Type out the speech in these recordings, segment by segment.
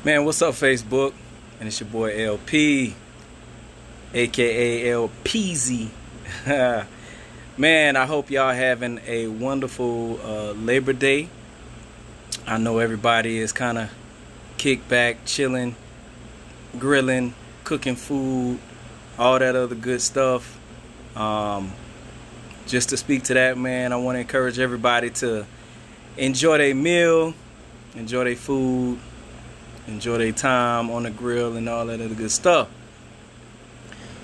Man, what's up, Facebook? And it's your boy LP, aka LPZ. Man, I hope y'all having a wonderful Labor Day. I know everybody is kind of kicked back, chilling, grilling, cooking food, all that other good stuff. Um, just to speak to that, man, I want to encourage everybody to enjoy their meal, enjoy their food, enjoy their time on the grill and all that other good stuff.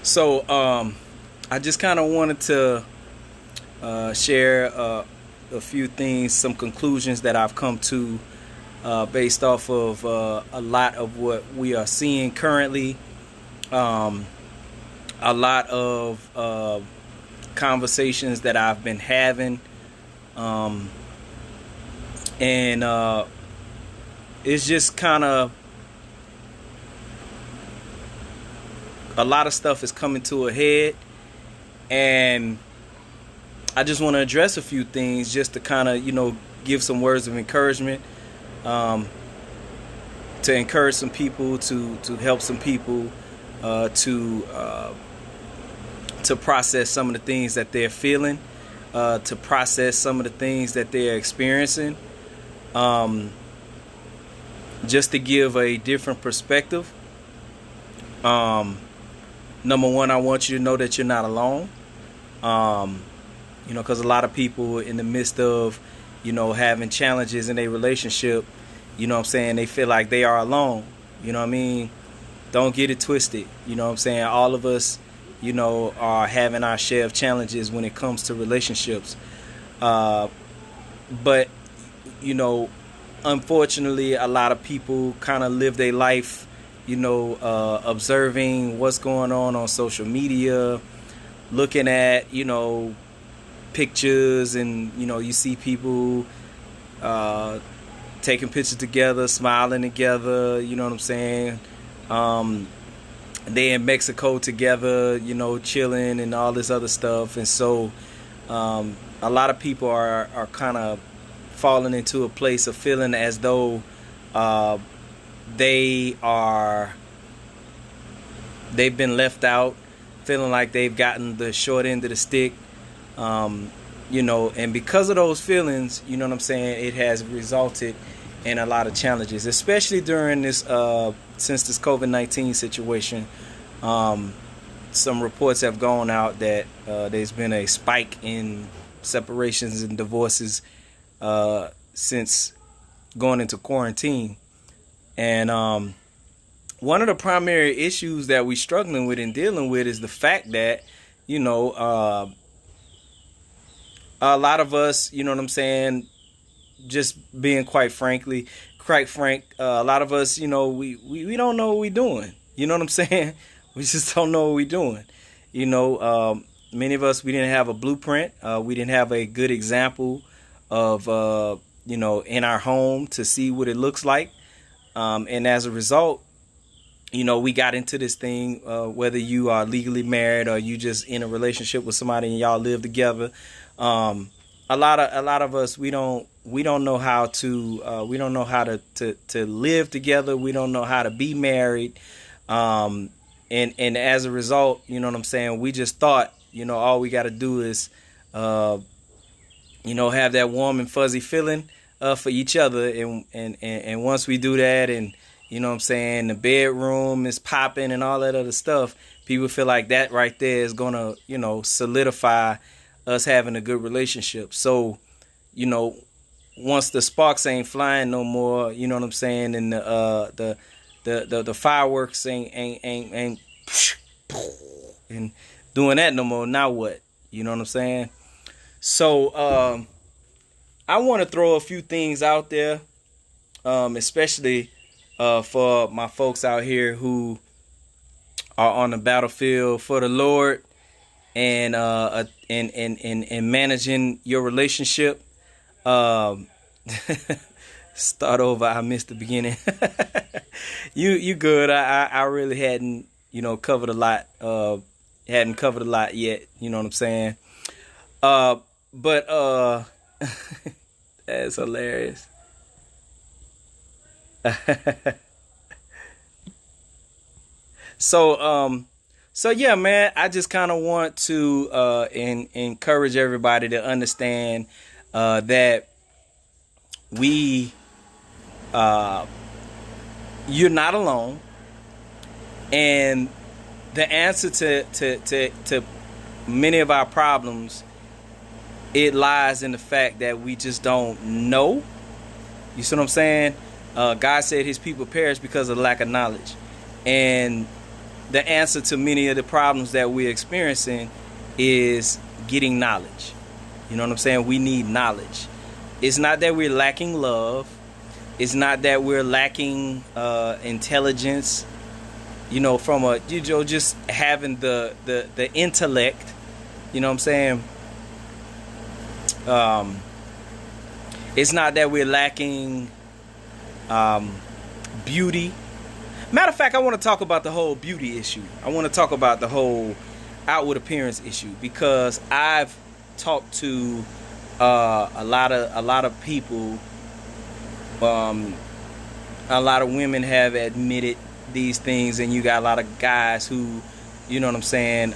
So I just kind of wanted to share a few things, some conclusions that I've come to based off of a lot of what we are seeing currently, a lot of conversations that I've been having, and it's just kind of a lot of stuff is coming to a head, and I just want to address a few things just to kind of give some words of encouragement, to encourage some people, to help some people to process some of the things that they're feeling, to process some of the things that they're experiencing, just to give a different perspective. Number one, I want you to know that you're not alone. Because a lot of people in the midst of, having challenges in a relationship, they feel like they are alone. You know what I mean? Don't get it twisted. All of us, are having our share of challenges when it comes to relationships. But, unfortunately, a lot of people kind of live their life, observing what's going on social media, looking at, pictures, and, you see people taking pictures together, smiling together, you know what I'm saying? They in Mexico together, chilling and all this other stuff. And so a lot of people are kind of falling into a place of feeling as though they've been left out, feeling like they've gotten the short end of the stick, and because of those feelings, it has resulted in a lot of challenges, especially during this since this COVID-19 situation. Some reports have gone out that there's been a spike in separations and divorces since going into quarantine. And one of the primary issues that we're struggling with and dealing with is the fact that, a lot of us, just being quite frank, a lot of us, we don't know what we're doing. You know what I'm saying? We just don't know what we're doing. Many of us, we didn't have a blueprint. We didn't have a good example of, in our home to see what it looks like. And as a result, we got into this thing, whether you are legally married or you just in a relationship with somebody and y'all live together. A lot of us, we don't know how to live together. We don't know how to be married. And as a result, we just thought, all we got to do is, have that warm and fuzzy feeling for each other. And once we do that, and the bedroom is popping and all that other stuff, people feel like that right there is going to, solidify us having a good relationship. So, once the sparks ain't flying no more, and the fireworks ain't and doing that no more, now what? You know what I'm saying? So, I want to throw a few things out there, especially for my folks out here who are on the battlefield for the Lord, and managing your relationship. Start over. I missed the beginning. You good. I really hadn't covered a lot. Hadn't covered a lot yet. You know what I'm saying? But that's hilarious. So so yeah, man, I just kind of want to encourage everybody to understand that we you're not alone, and the answer to many of our problems, it lies in the fact that we just don't know. You see what I'm saying? God said his people perish because of lack of knowledge. And the answer to many of the problems that we're experiencing is getting knowledge. You know what I'm saying? We need knowledge. It's not that we're lacking love. It's not that we're lacking intelligence. You know, from a, you know, just having the intellect. You know what I'm saying? It's not that we're lacking beauty. Matter of fact, I want to talk about the whole beauty issue. I want to talk about the whole outward appearance issue, because I've talked to a lot of people. A lot of women have admitted these things, and you got a lot of guys who, you know what I'm saying,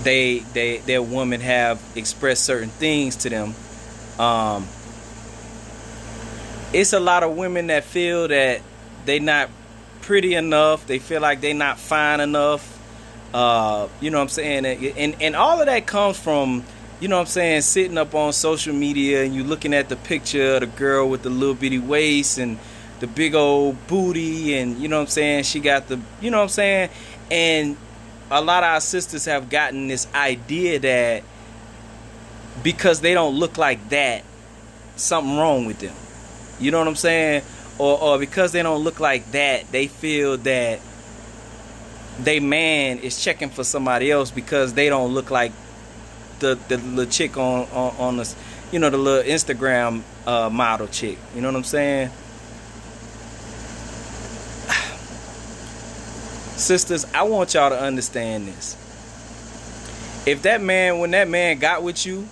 their women have expressed certain things to them. It's a lot of women that feel that they not pretty enough. They feel like they not fine enough. You know what I'm saying? And all of that comes from, you know what I'm saying, sitting up on social media and you looking at the picture of the girl with the little bitty waist and the big old booty, and you know what I'm saying, she got the, you know what I'm saying, and a lot of our sisters have gotten this idea that because they don't look like that, something wrong with them. You know what I'm saying? Or because they don't look like that, they feel that they man is checking for somebody else because they don't look like the little chick on the, you know, the little Instagram model chick. You know what I'm saying? Sisters, I want y'all to understand this. If that man, when that man got with you,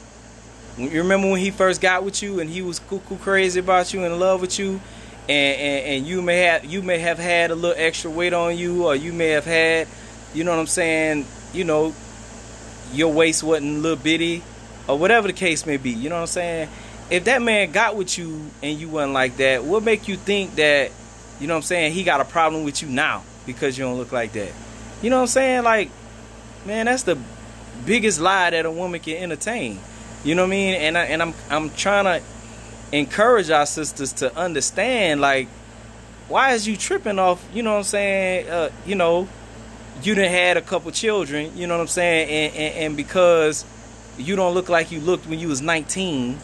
you remember when he first got with you and he was cuckoo crazy about you, in love with you, and you may have had a little extra weight on you, or you may have had, you know what I'm saying, you know, your waist wasn't a little bitty, or whatever the case may be. You know what I'm saying? If that man got with you and you wasn't like that, what make you think that, you know what I'm saying, he got a problem with you now because you don't look like that? You know what I'm saying? Like, man, that's the biggest lie that a woman can entertain. You know what I mean? And I'm trying to encourage our sisters to understand, like, why is you tripping off, you know what I'm saying, you know, you done had a couple children, you know what I'm saying, and because you don't look like you looked when you was 19,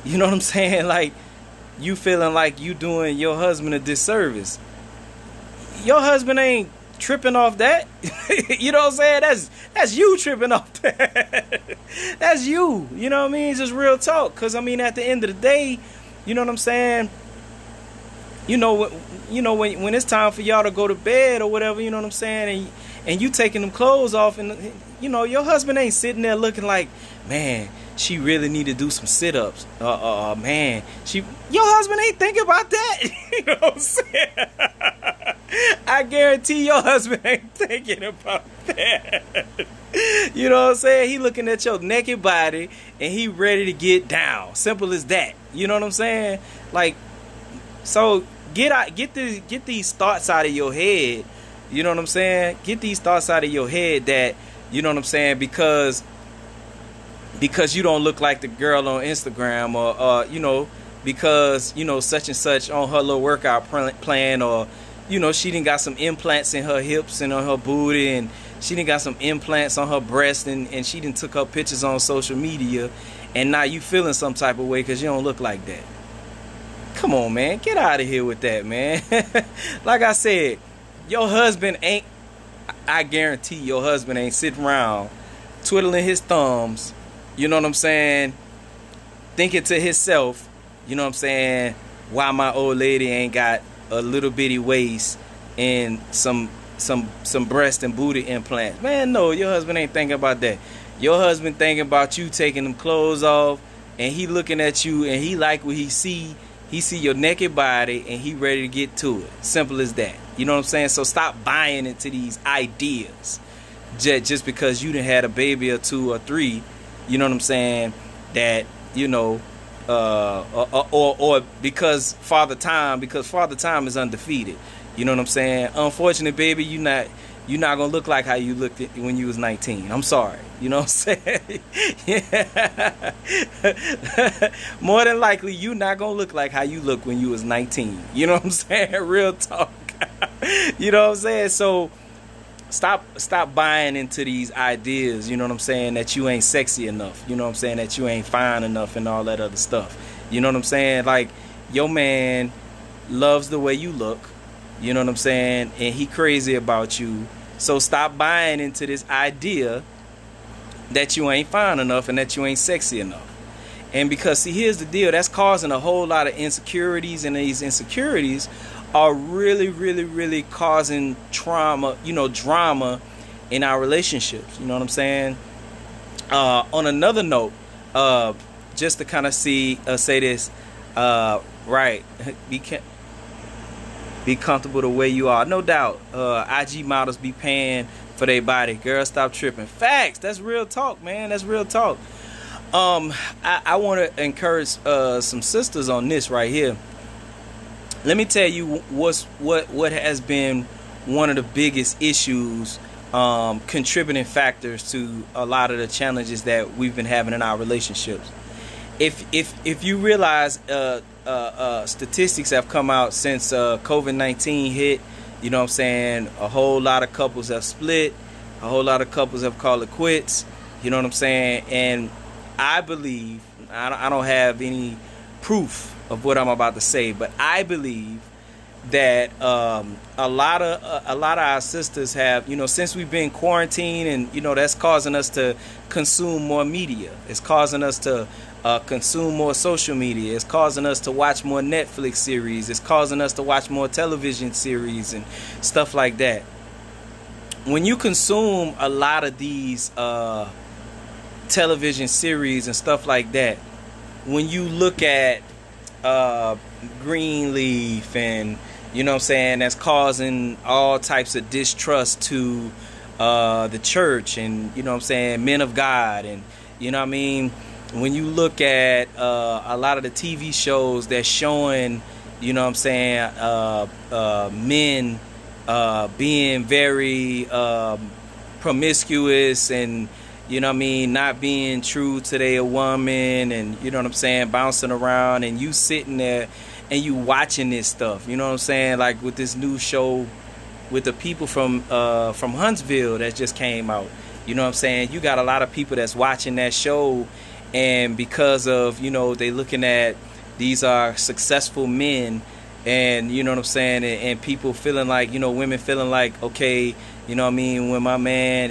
you know what I'm saying, like, you feeling like you doing your husband a disservice. Your husband ain't tripping off that. You know what I'm saying? That's you tripping off that. That's you. You know what I mean? It's just real talk. Because, I mean, at the end of the day, you know what I'm saying? You know when it's time for y'all to go to bed or whatever, you know what I'm saying? And you taking them clothes off, and, you know, your husband ain't sitting there looking like, man, she really need to do some sit-ups. Man, your husband ain't thinking about that. You know what I'm saying? I guarantee your husband ain't thinking about that. You know what I'm saying? He looking at your naked body and he ready to get down. Simple as that. You know what I'm saying? Like, so get these thoughts out of your head. You know what I'm saying? Get these thoughts out of your head that, you know what I'm saying, because you don't look like the girl on Instagram, or you know, because, you know, such and such on her little workout plan, or, you know, she done got some implants in her hips and on her booty, and she done got some implants on her breast, and she done took her pictures on social media, and now you feeling some type of way because you don't look like that. Come on, man. Get out of here with that, man. Like I said, your husband ain't, I guarantee your husband ain't sitting around twiddling his thumbs, you know what I'm saying, thinking to himself, you know what I'm saying, why my old lady ain't got a little bitty waist and some breast and booty implants. Man, no, your husband ain't thinking about that. Your husband thinking about you taking them clothes off, and he looking at you and he like what he see. He see your naked body and he ready to get to it. Simple as that. You know what I'm saying? So stop buying into these ideas just because you done had a baby or two or three. You know what I'm saying? That, you know, or because Father Time is undefeated. You know what I'm saying? Unfortunately, baby, you're not gonna look like how you looked when you was 19. I'm sorry. You know what I'm saying? Yeah. More than likely, you're not gonna look like how you look when you was 19. You know what I'm saying? Real talk. You know what I'm saying? So stop buying into these ideas, you know what I'm saying, that you ain't sexy enough, you know what I'm saying, that you ain't fine enough and all that other stuff. You know what I'm saying? Like, your man loves the way you look, you know what I'm saying, and he crazy about you. So stop buying into this idea that you ain't fine enough and that you ain't sexy enough. And because, see, here's the deal, that's causing a whole lot of insecurities, and these insecurities are really, really, really causing trauma, drama in our relationships. You know what I'm saying? On another note, just to kind of say this, right, be comfortable the way you are. No doubt, IG models be paying for their body. Girls, stop tripping. Facts. That's real talk, man. That's real talk. I want to encourage some sisters on this right here. Let me tell you what has been one of the biggest issues, contributing factors to a lot of the challenges that we've been having in our relationships. If you realize, statistics have come out since COVID-19 hit. You know what I'm saying? A whole lot of couples have split. A whole lot of couples have called it quits. You know what I'm saying? And I believe, I don't have any proof of what I'm about to say, but I believe that a lot of our sisters have, since we've been quarantined, and that's causing us to consume more media. It's causing us to consume more social media. It's causing us to watch more Netflix series. It's causing us to watch more television series and stuff like that. When you consume a lot of these television series and stuff like that, when you look at Greenleaf, and you know what I'm saying, that's causing all types of distrust to the church, and you know what I'm saying, men of God, and you know what I mean, when you look at a lot of the TV shows that's showing, you know what I'm saying, men being very promiscuous, and you know what I mean, not being true to their woman, and you know what I'm saying, bouncing around, and you sitting there and you watching this stuff, you know what I'm saying, like with this new show with the people from Huntsville that just came out, you know what I'm saying, you got a lot of people that's watching that show, and because of, they looking at these are successful men, and you know what I'm saying, and people feeling like, women feeling like, okay, you know what I mean, when my man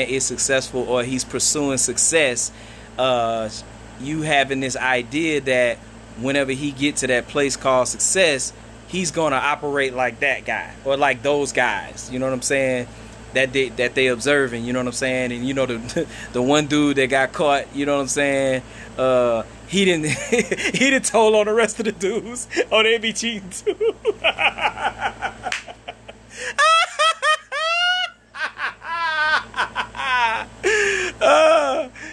is successful, or he's pursuing success, you having this idea that whenever he get to that place called success, he's gonna operate like that guy, or like those guys, you know what I'm saying, that they observing, you know what I'm saying, and the one dude that got caught, you know what I'm saying, he didn't told on the rest of the dudes, oh, they be cheating too.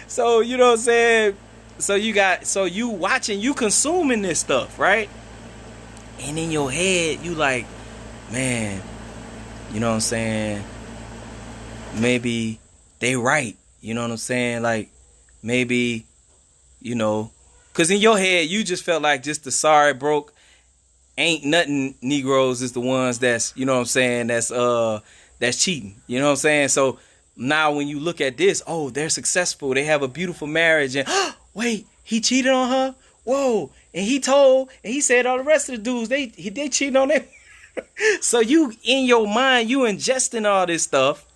So you know what I'm saying, so you watching, you consuming this stuff, right? And in your head you like, man, you know what I'm saying, maybe they right, you know what I'm saying, like maybe, because in your head you just felt like just the sorry broke ain't nothing Negroes is the ones that's, you know what I'm saying, that's cheating, you know what I'm saying. So now when you look at this, oh, they're successful, they have a beautiful marriage, and wait, he cheated on her, whoa, and he said all the rest of the dudes they cheating on them. So you, in your mind, you ingesting all this stuff,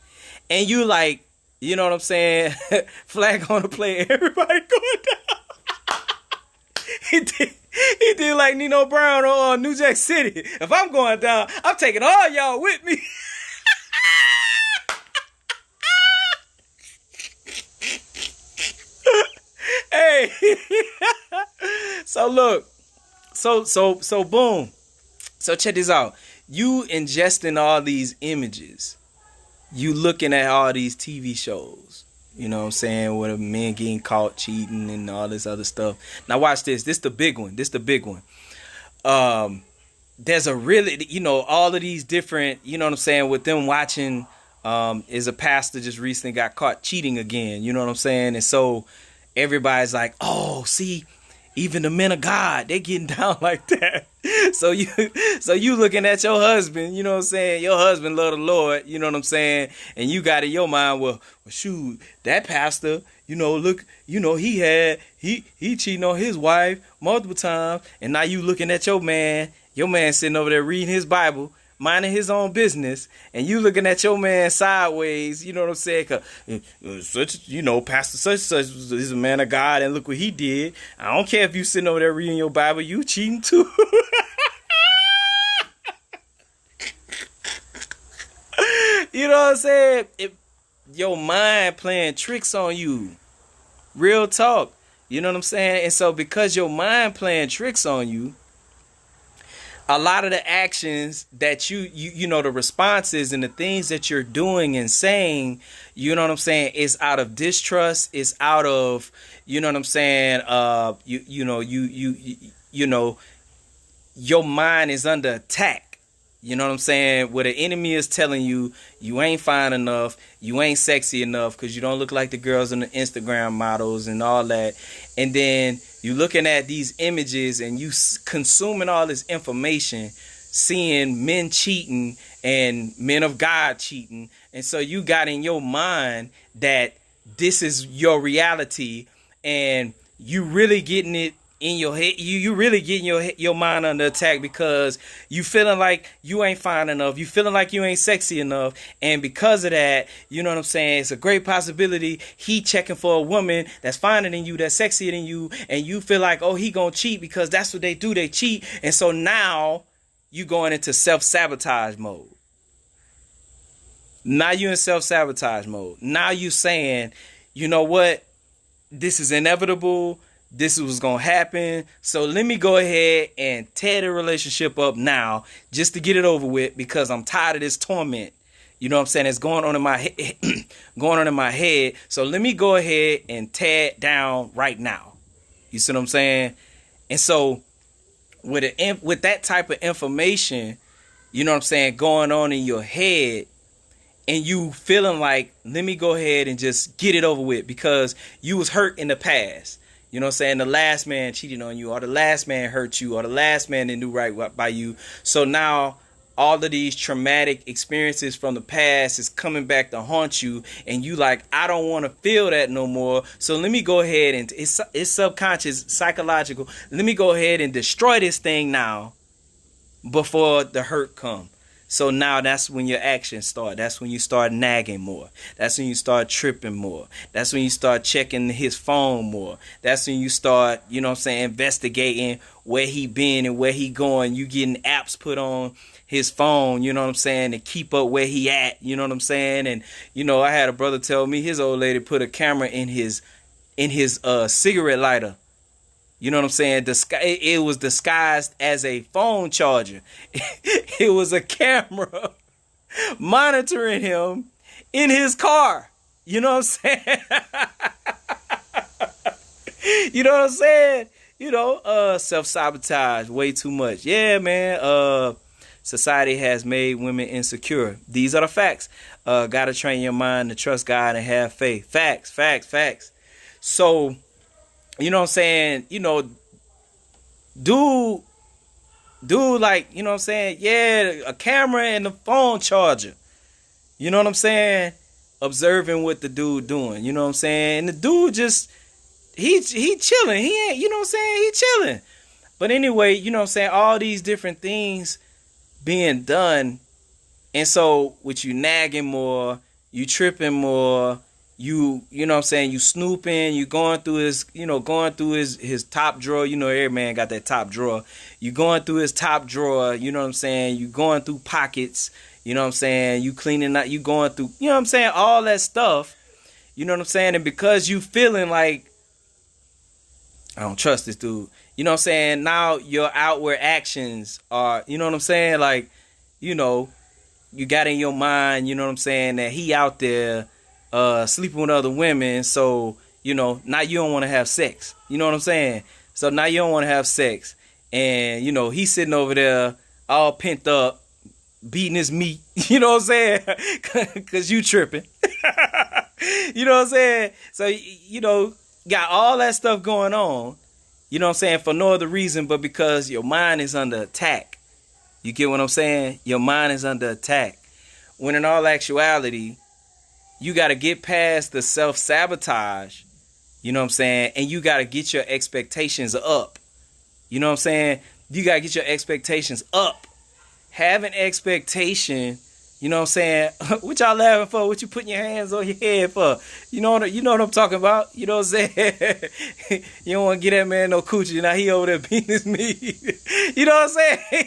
and you like, you know what I'm saying, flag on the play, everybody going down. He did like Nino Brown on New Jack City. If I'm going down, I'm taking all y'all with me. Hey. So look, so boom. So check this out. you ingesting all these images. You looking at all these TV shows. You know what I'm saying? With a man getting caught cheating and all this other stuff. Now watch this. This the big one. There's a really, all of these different, you know what I'm saying, with them watching, is a pastor just recently got caught cheating again, you know what I'm saying? And so everybody's like, oh, see, even the men of God, they getting down like that. So you looking at your husband, you know what I'm saying? Your husband love the Lord, you know what I'm saying? And you got in your mind, well shoot, that pastor, look, he cheating on his wife multiple times. And now you looking at your man sitting over there reading his Bible, minding his own business, and you looking at your man sideways, you know what I'm saying? Cause Pastor such is a man of God, and look what he did. I don't care if you sitting over there reading your Bible, you cheating too. You know what I'm saying? Your mind playing tricks on you. Real talk. You know what I'm saying? And so because your mind playing tricks on you, a lot of the actions that you know, the responses and the things that you're doing and saying, you know what I'm saying, is out of distrust, is out of, you know what I'm saying, your mind is under attack. You know what I'm saying? Where the enemy is telling you, you ain't fine enough, you ain't sexy enough because you don't look like the girls on the Instagram models and all that. And then you looking at these images and you consuming all this information, seeing men cheating and men of God cheating. And so you got in your mind that this is your reality, and you really getting it in your head. You really getting your mind under attack because you feeling like you ain't fine enough. You feeling like you ain't sexy enough. And because of that, you know what I'm saying, it's a great possibility he checking for a woman that's finer than you, that's sexier than you, and you feel like, oh, he gonna cheat because that's what they do, they cheat. And so now you going into self-sabotage mode. Now you in self-sabotage mode. Now you saying, you know what, this is inevitable. This was going to happen. So let me go ahead and tear the relationship up now just to get it over with because I'm tired of this torment. You know what I'm saying? It's going on in my head. So let me go ahead and tear it down right now. You see what I'm saying? And so with that type of information, you know what I'm saying, going on in your head, and you feeling like, let me go ahead and just get it over with because you was hurt in the past. You know what I'm saying? The last man cheated on you, or the last man hurt you, or the last man didn't do right by you. So now all of these traumatic experiences from the past is coming back to haunt you, and you like, I don't want to feel that no more. So let me go ahead and it's subconscious, psychological. Let me go ahead and destroy this thing now before the hurt come. So now that's when your actions start. That's when you start nagging more. That's when you start tripping more. That's when you start checking his phone more. That's when you start, you know what I'm saying, investigating where he been and where he going. You getting apps put on his phone, you know what I'm saying, to keep up where he at, you know what I'm saying. And, I had a brother tell me his old lady put a camera in his cigarette lighter. You know what I'm saying? It was disguised as a phone charger. It was a camera monitoring him in his car. You know what I'm saying? You know what I'm saying? Self-sabotage way too much. Yeah, man. Society has made women insecure. These are the facts. Gotta train your mind to trust God and have faith. Facts. So, you know what I'm saying? Dude, like, you know what I'm saying? Yeah, a camera and a phone charger. You know what I'm saying? Observing what the dude doing. You know what I'm saying? And the dude just, he chilling. He ain't, you know what I'm saying? He chilling. But anyway, you know what I'm saying? All these different things being done. And so with you nagging more, you tripping more, you know what I'm saying, you snooping, you going through his top drawer. Every man got that top drawer. You going through his top drawer, you know what I'm saying, you going through pockets, you know what I'm saying, you cleaning out, you going through, you know what I'm saying, all that stuff, you know what I'm saying. And because you feeling like, I don't trust this dude, you know what I'm saying, now your outward actions are, you know what I'm saying, like, you know, you got in your mind, you know what I'm saying, that he out there sleeping with other women, so, you know, now you don't want to have sex. You know what I'm saying? So now you don't want to have sex. And, you know, he's sitting over there all pent up, beating his meat. You know what I'm saying? Because you tripping. You know what I'm saying? So, you know, got all that stuff going on, you know what I'm saying, for no other reason but because your mind is under attack. You get what I'm saying? Your mind is under attack. When in all actuality, you got to get past the self-sabotage, you know what I'm saying, and you got to get your expectations up. You know what I'm saying? You got to get your expectations up. Have an expectation, you know what I'm saying? What y'all laughing for? What you putting your hands on your head for? You know what I'm talking about? You know what I'm saying? You don't want to get that man no coochie. Now he over there beating his meat. You know what I'm saying?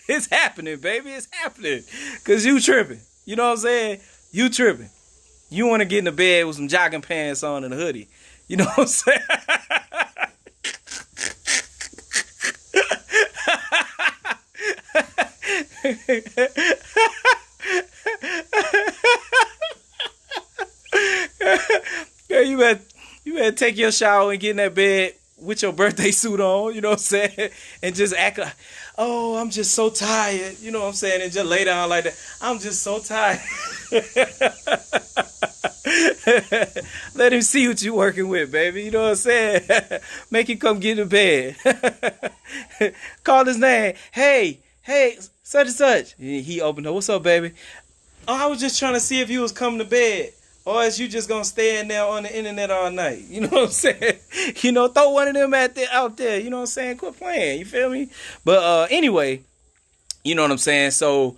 It's happening, baby. It's happening. Because you tripping. You know what I'm saying? You tripping. You want to get in the bed with some jogging pants on and a hoodie. You know what I'm saying? Yeah, you better take your shower and get in that bed with your birthday suit on, you know what I'm saying? And just act like, oh, I'm just so tired, you know what I'm saying? And just lay down like that. I'm just so tired. Let him see what you working with, baby. You know what I'm saying? Make him come get in bed. Call his name. Hey, such and such. He opened up. What's up, baby? Oh, I was just trying to see if you was coming to bed. Or is you just gonna stay in there on the internet all night? You know what I'm saying? You know, throw one of them out there. You know what I'm saying? Quit playing. You feel me? But anyway, you know what I'm saying? So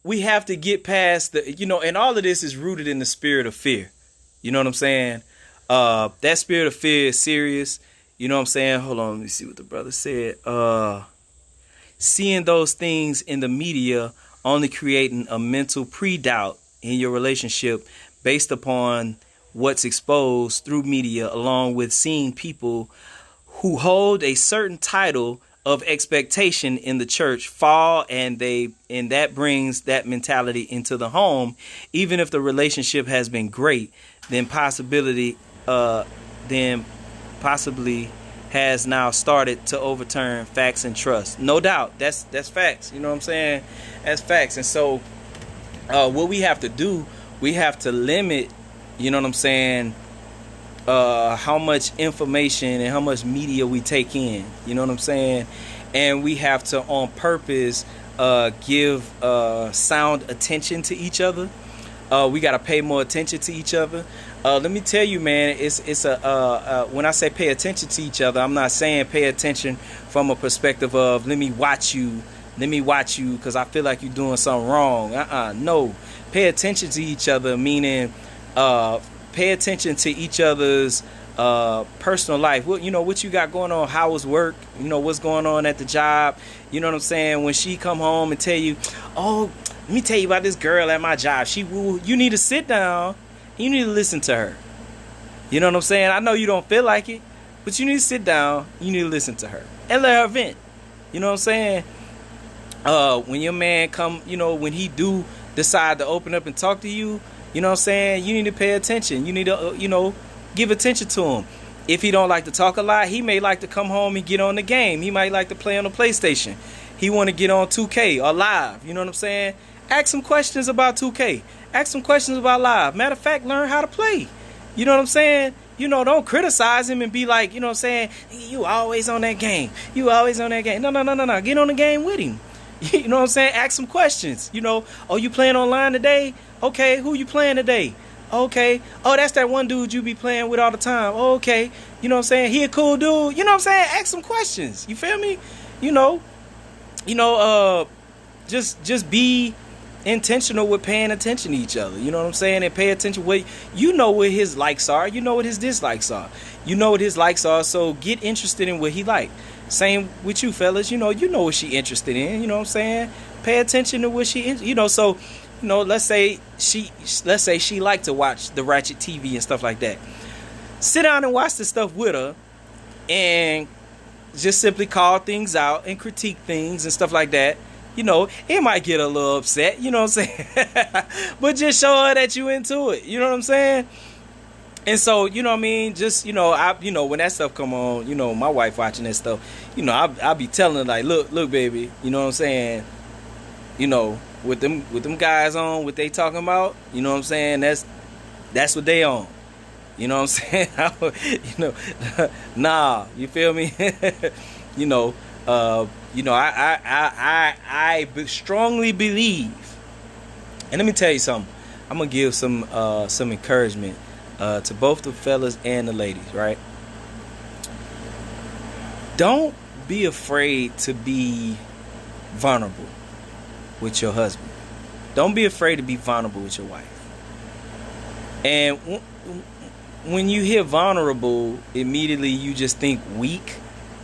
we have to get past the, you know, and all of this is rooted in the spirit of fear. You know what I'm saying? That spirit of fear is serious. You know what I'm saying? Hold on, let me see what the brother said. Seeing those things in the media only creating a mental pre-doubt in your relationship based upon what's exposed through media, along with seeing people who hold a certain title of expectation in the church fall, and that brings that mentality into the home. Even if the relationship has been great, then possibly has now started to overturn facts and trust. No doubt, that's facts. You know what I'm saying? That's facts. And so what we have to do, we have to limit, you know what I'm saying, how much information and how much media we take in. You know what I'm saying? And we have to, on purpose, give sound attention to each other. We got to pay more attention to each other. Let me tell you, man, it's when I say pay attention to each other, I'm not saying pay attention from a perspective of let me watch you because I feel like you're doing something wrong. No. Pay attention to each other, meaning pay attention to each other's personal life. What you got going on, how was work, what's going on at the job. You know what I'm saying? When she come home and tell you, oh, let me tell you about this girl at my job. You need to sit down. You need to listen to her. You know what I'm saying? I know you don't feel like it, but you need to sit down. You need to listen to her and let her vent. You know what I'm saying? When your man come, when he do decide to open up and talk to you, you know what I'm saying? You need to pay attention. You need to, give attention to him. If he don't like to talk a lot, he may like to come home and get on the game. He might like to play on the PlayStation. He want to get on 2K or live. You know what I'm saying? Ask some questions about 2K. Ask some questions about live. Matter of fact, learn how to play. You know what I'm saying? Don't criticize him and be like, you know what I'm saying? You always on that game. You always on that game. No. Get on the game with him. You know what I'm saying? Ask some questions. Oh, you playing online today? Okay, who you playing today? Okay. Oh, that's that one dude you be playing with all the time. Oh, okay. You know what I'm saying? He a cool dude. You know what I'm saying? Ask some questions. You feel me? Just be intentional with paying attention to each other. You know what I'm saying? And pay attention what his likes are. You know what his dislikes are. You know what his likes are. So get interested in what he like. Same with you fellas. You know what she interested in. You know what I'm saying? Pay attention to what she so let's say she like to watch the ratchet TV and stuff like that. Sit down and watch the stuff with her and just simply call things out and critique things and stuff like that. You know, it might get a little upset, you know what I'm saying? But just show her that you into it, you know what I'm saying? And so, you know what I mean? Just, when that stuff come on, my wife watching that stuff, I'll be telling her, like, look, baby, you know what I'm saying? With them guys on, what they talking about, you know what I'm saying? That's what they on. You know what I'm saying? Nah, you feel me? I strongly believe, and let me tell you something. I'm gonna give some encouragement to both the fellas and the ladies, right? Don't be afraid to be vulnerable with your husband. Don't be afraid to be vulnerable with your wife. And when you hear vulnerable, immediately you just think weak.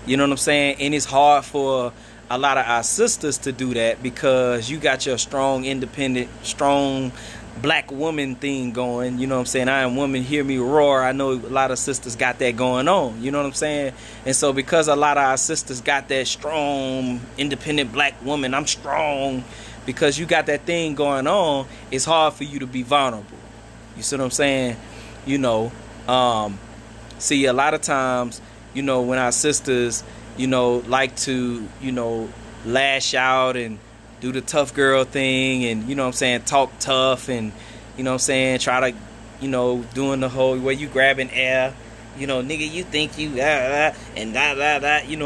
You know what I'm saying? And it's hard for a lot of our sisters to do that because you got your strong, independent, strong black woman thing going. You know what I'm saying? I am woman, hear me roar. I know a lot of sisters got that going on. You know what I'm saying? And so because a lot of our sisters got that strong, independent black woman, I'm strong, because you got that thing going on, it's hard for you to be vulnerable. You see what I'm saying? See, a lot of times, when our sisters, like to, lash out and do the tough girl thing and, talk tough and, try to, doing the whole way you grabbing air, nigga, you think you, and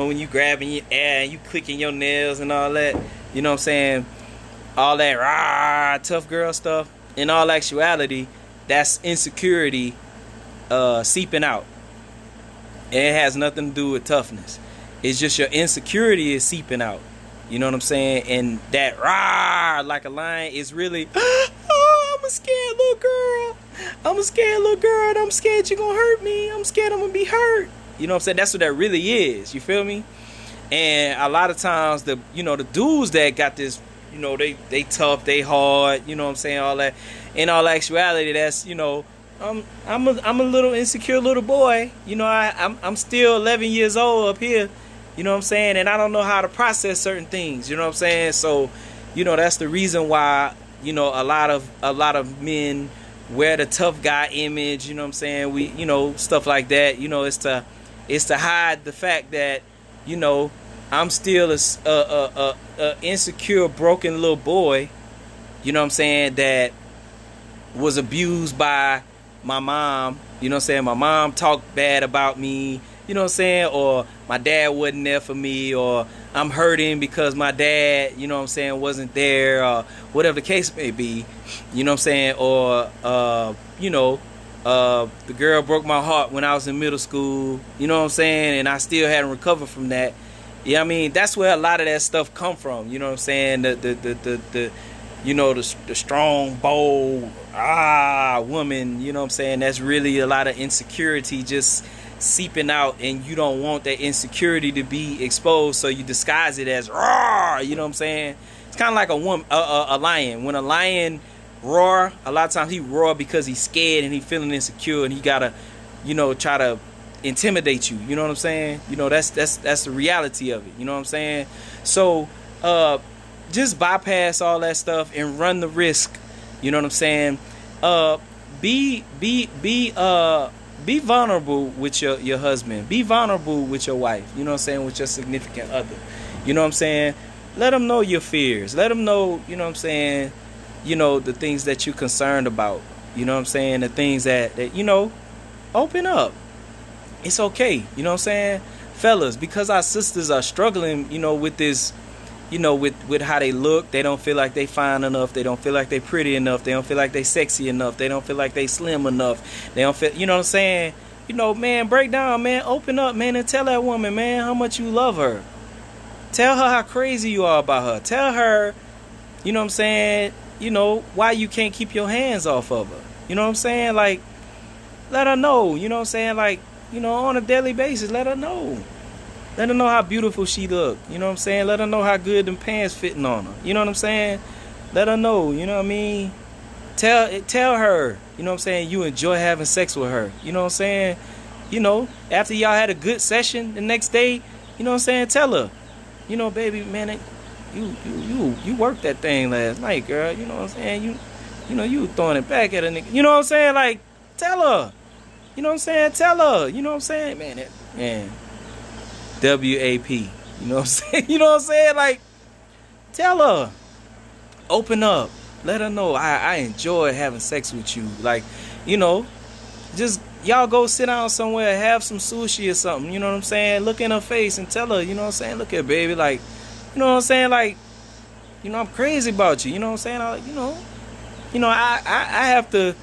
when you grabbing your air and you clicking your nails and all that, all that rah, tough girl stuff. In all actuality, that's insecurity seeping out. And it has nothing to do with toughness. It's just your insecurity is seeping out. You know what I'm saying? And that rah, like a lion, is really, I'm a scared little girl. I'm a scared little girl. And I'm scared you're going to hurt me. I'm scared I'm going to be hurt. You know what I'm saying? That's what that really is. You feel me? And a lot of times, the dudes that got this, they tough, they hard, you know what I'm saying, all that. In all actuality, that's, I'm a little insecure little boy. I'm still 11 years old up here. You know what I'm saying? And I don't know how to process certain things. You know what I'm saying? So, that's the reason why, a lot of men wear the tough guy image. You know what I'm saying? We, stuff like that. It's to hide the fact that, I'm still a insecure, broken little boy. You know what I'm saying? That was abused by my mom. You know what I'm saying? My mom talked bad about me. You know what I'm saying? Or my dad wasn't there for me. Or I'm hurting because my dad, wasn't there. Or whatever the case may be. You know what I'm saying? Or, the girl broke my heart when I was in middle school. You know what I'm saying? And I still hadn't recovered from that. Yeah, I mean, that's where a lot of that stuff come from. You know what I'm saying? The strong, bold, woman, you know what I'm saying? That's really a lot of insecurity just seeping out, and you don't want that insecurity to be exposed, so you disguise it as roar, you know what I'm saying? It's kind of like a lion. When a lion roar, a lot of times he roar because he's scared and he's feeling insecure, and he gotta, try to intimidate you, you know what I'm saying? That's the reality of it, you know what I'm saying? So just bypass all that stuff and run the risk, you know what I'm saying? Be vulnerable with your husband. Be vulnerable with your wife, you know what I'm saying, with your significant other. You know what I'm saying? Let them know your fears. Let them know, you know what I'm saying, the things that you're concerned about. You know what I'm saying? The things that open up. It's okay, you know what I'm saying? Fellas, because our sisters are struggling, with this, with how they look, they don't feel like they fine enough, they don't feel like they pretty enough, they don't feel like they sexy enough, they don't feel like they slim enough, they don't feel, you know what I'm saying? Man, break down, man, open up, man, and tell that woman, man, how much you love her. Tell her how crazy you are about her. Tell her, you know what I'm saying, why you can't keep your hands off of her. You know what I'm saying? Like, let her know, you know what I'm saying? Like, on a daily basis, let her know. Let her know how beautiful she look. You know what I'm saying? Let her know how good them pants fitting on her. You know what I'm saying? Let her know, you know what I mean? Tell her, you know what I'm saying, you enjoy having sex with her. You know what I'm saying? After y'all had a good session the next day, You know what I'm saying? Tell her, baby, man, you worked that thing last night, girl. You know what I'm saying? You were throwing it back at a nigga. You know what I'm saying? Like, tell her. You know what I'm saying? Tell her. You know what I'm saying? Man. WAP. You know what I'm saying? You know what I'm saying? Like, tell her. Open up. Let her know I enjoy having sex with you. Like, just y'all go sit down somewhere, have some sushi or something. You know what I'm saying? Look in her face and tell her, you know what I'm saying? Look at baby, like, you know what I'm saying? Like, I'm crazy about you. You know what I'm saying? I have to,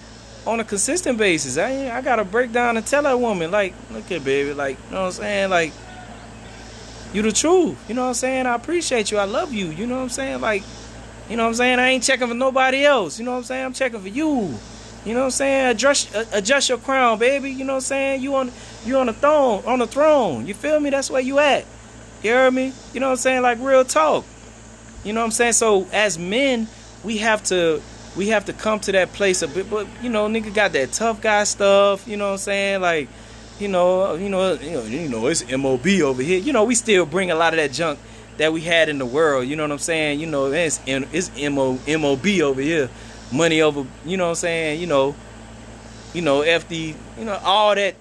on a consistent basis, I gotta break down and tell that woman, like, look at baby, like, you know what I'm saying? Like, you the truth. You know what I'm saying? I appreciate you. I love you. You know what I'm saying? Like, you know what I'm saying? I ain't checking for nobody else. You know what I'm saying? I'm checking for you. You know what I'm saying? Adjust your crown, baby. You know what I'm saying? You on the throne. You feel me? That's where you at. You heard me? You know what I'm saying? Like, real talk. You know what I'm saying? So as men, we have to come to that place a bit, but nigga got that tough guy stuff. You know what I'm saying? Like, it's MOB over here. We still bring a lot of that junk that we had in the world. You know what I'm saying? It's MOB over here. Money over, you know what I'm saying? FD, all that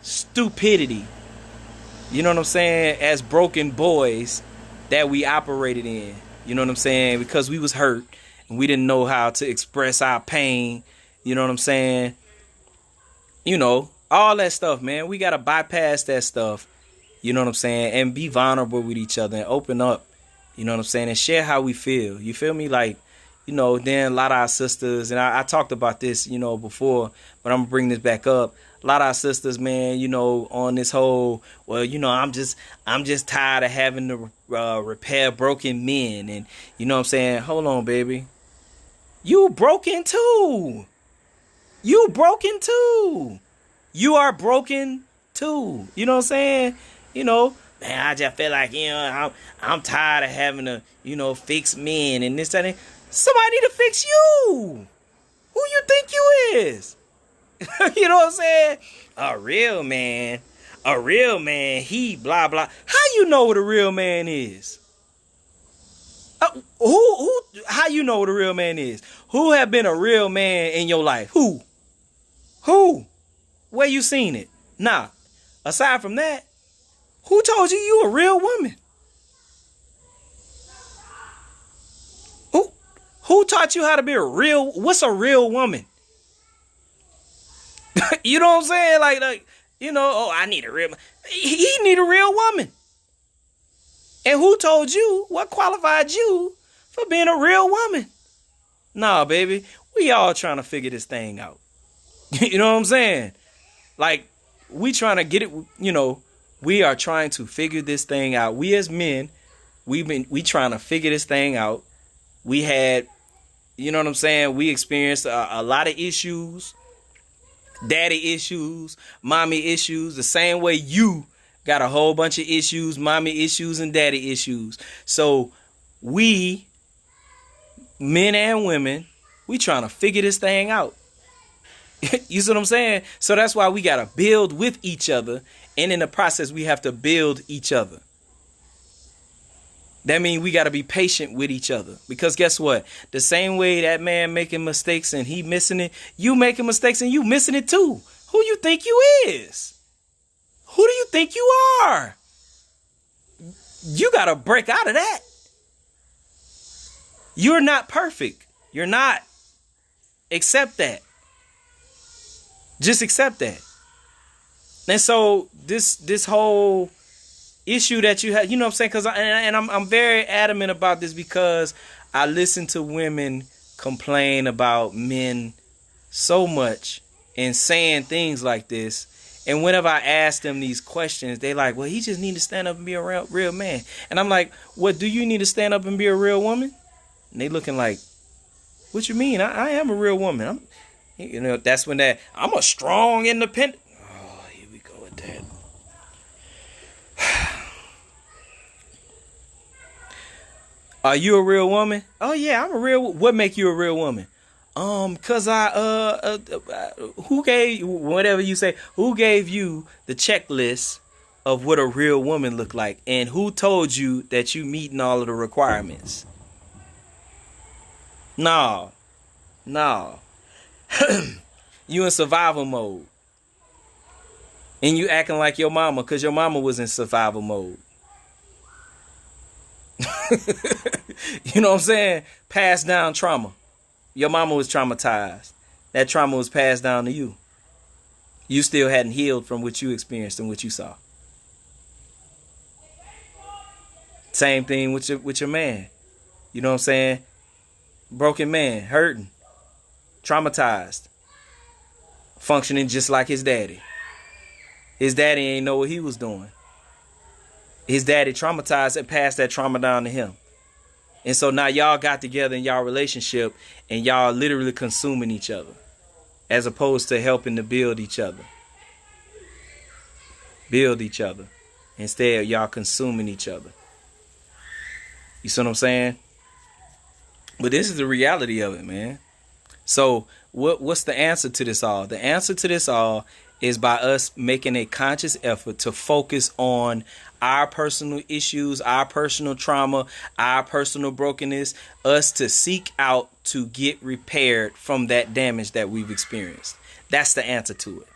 stupidity. You know what I'm saying? As broken boys that we operated in. You know what I'm saying? Because we was hurt and we didn't know how to express our pain. You know what I'm saying? All that stuff, man. We got to bypass that stuff. You know what I'm saying? And be vulnerable with each other and open up. You know what I'm saying? And share how we feel. You feel me? Like, then a lot of our sisters, and I talked about this, before, but I'm going to bring this back up. A lot of our sisters, man, on this whole, well, I'm just tired of having to repair broken men. And, you know what I'm saying? Hold on, baby. You broken too. You broken too. You are broken too. You know what I'm saying? Man, I just feel like, I'm tired of having to, fix men and this, that, and somebody need to fix you. Who you think you is? You know what I'm saying? A real man, he blah, blah. How you know what a real man is? How you know what a real man is? Who have been a real man in your life? Who? Where you seen it? Nah. Aside from that, who told you a real woman? Who taught you how to be what's a real woman? You know what I'm saying? Like, I need a real, he need a real woman. And who told you, what qualified you for being a real woman? Nah, baby, we all trying to figure this thing out. You know what I'm saying? Like, we trying to get it, we are trying to figure this thing out. We as men, we trying to figure this thing out. We had, you know what I'm saying? We experienced a lot of issues, daddy issues, mommy issues, the same way you got a whole bunch of issues, mommy issues and daddy issues. So we, men and women, we trying to figure this thing out. You see what I'm saying? So that's why we got to build with each other. And in the process, we have to build each other. That means we got to be patient with each other. Because guess what? The same way that man making mistakes and he missing it, you making mistakes and you missing it too. Who you think you is? Who do you think you are? You got to break out of that. You're not perfect. You're not. Accept that. Just accept that. And so this whole issue that you have, you know what I'm saying? Because I'm very adamant about this because I listen to women complain about men so much and saying things like this. And whenever I ask them these questions, they like, well, he just need to stand up and be a real man. And I'm like, what, do you need to stand up and be a real woman? And they looking like, what you mean? I am a real woman. That's when I'm a strong, independent. Oh, here we go with that. Are you a real woman? Oh yeah, I'm a real. What make you a real woman? Cause who gave, whatever you say, who gave you the checklist of what a real woman look like. And who told you that you meeting all of the requirements? No. You in survival mode. And you acting like your mama because your mama was in survival mode. You know what I'm saying? Passed down trauma. Your mama was traumatized. That trauma was passed down to you. You still hadn't healed from what you experienced and what you saw. Same thing with your man. You know what I'm saying? Broken man, hurting, traumatized, functioning just like his daddy. His daddy ain't know what he was doing. His daddy traumatized and passed that trauma down to him. And so now y'all got together in y'all relationship and y'all literally consuming each other as opposed to helping to build each other. Build each other. Instead, y'all consuming each other. You see what I'm saying? But this is the reality of it, man. So what's the answer to this all? The answer to this all is by us making a conscious effort to focus on our personal issues, our personal trauma, our personal brokenness, us to seek out to get repaired from that damage that we've experienced. That's the answer to it.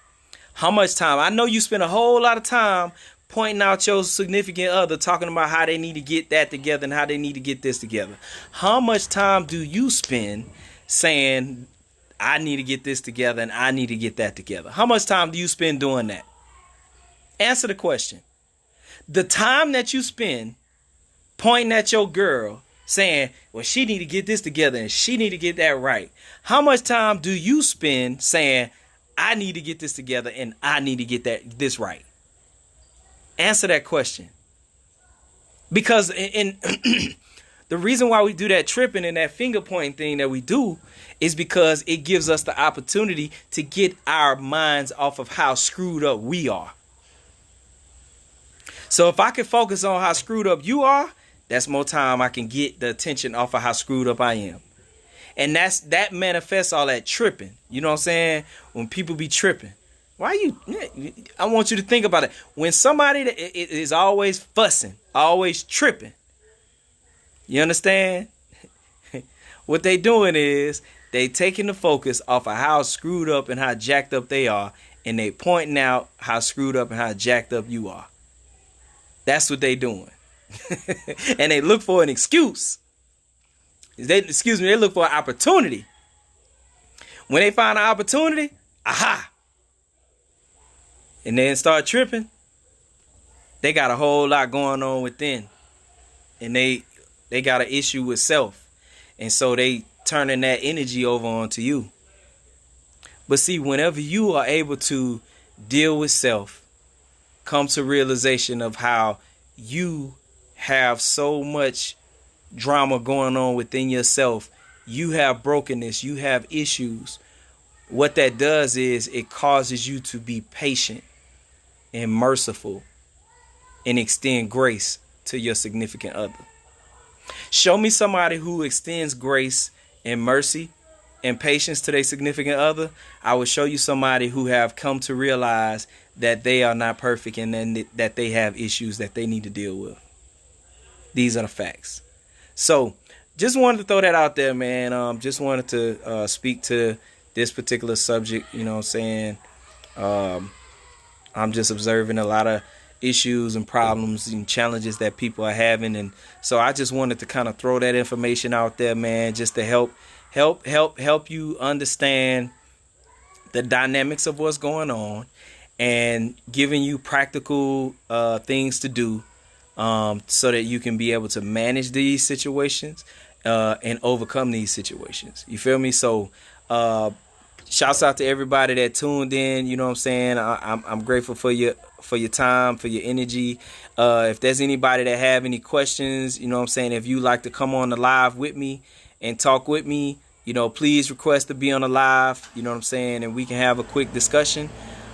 How much time? I know you spend a whole lot of time pointing out your significant other, talking about how they need to get that together and how they need to get this together. How much time do you spend saying, I need to get this together and I need to get that together? How much time do you spend doing that? Answer the question. The time that you spend pointing at your girl saying, well, she need to get this together and she need to get that right. How much time do you spend saying, I need to get this together and I need to get this right? Answer that question. Because in the reason why we do that tripping and that finger pointing thing that we do is because it gives us the opportunity to get our minds off of how screwed up we are. So if I can focus on how screwed up you are, that's more time I can get the attention off of how screwed up I am. And that manifests all that tripping. You know what I'm saying? When people be tripping. I want you to think about it. When somebody is always fussing, always tripping, you understand? What they doing is they taking the focus off of how screwed up and how jacked up they are, and they pointing out how screwed up and how jacked up you are. That's what they doing. And they look for an excuse. They look for an opportunity. When they find an opportunity, aha! And then start tripping, they got a whole lot going on within. And they got an issue with self. And so they turning that energy over onto you. But see, whenever you are able to deal with self, come to realization of how you have so much drama going on within yourself, you have brokenness, you have issues. What that does is it causes you to be patient and merciful and extend grace to your significant other. Show me somebody who extends grace and mercy and patience to their significant other. I will show you somebody who have come to realize that they are not perfect and then that they have issues that they need to deal with. These are the facts. So just wanted to throw that out there, man. Just wanted to speak to this particular subject. You know what I'm saying? I'm just observing a lot of issues and problems and challenges that people are having. And so I just wanted to kind of throw that information out there, man, just to help you understand the dynamics of what's going on and giving you practical things to do so that you can be able to manage these situations and overcome these situations. You feel me? So shouts out to everybody that tuned in. You know what I'm saying? I'm grateful for your time, for your energy. If there's anybody that have any questions, you know what I'm saying, if you like to come on the live with me and talk with me, you know, please request to be on the live, you know what I'm saying, and we can have a quick discussion.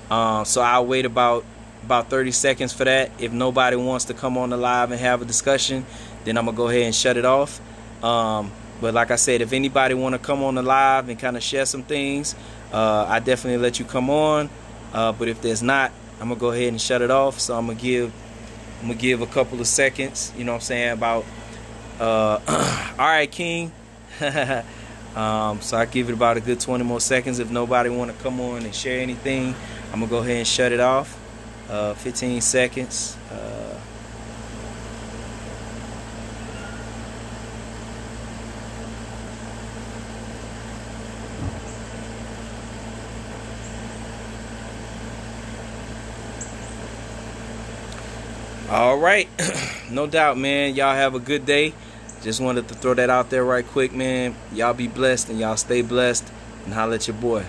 So I'll wait about 30 seconds for that. If nobody wants to come on the live and have a discussion, then I'm gonna go ahead and shut it off. But like I said, if anybody want to come on the live and kind of share some things, I definitely let you come on. But if there's not, I'm gonna go ahead and shut it off. So I'm gonna give a couple of seconds. You know what I'm saying? About all right, King. So I give it about a good 20 more seconds. If nobody want to come on and share anything, I'm gonna go ahead and shut it off. 15 seconds. All right. No doubt, man. Y'all have a good day. Just wanted to throw that out there right quick, man. Y'all be blessed and y'all stay blessed, and holla at your boy.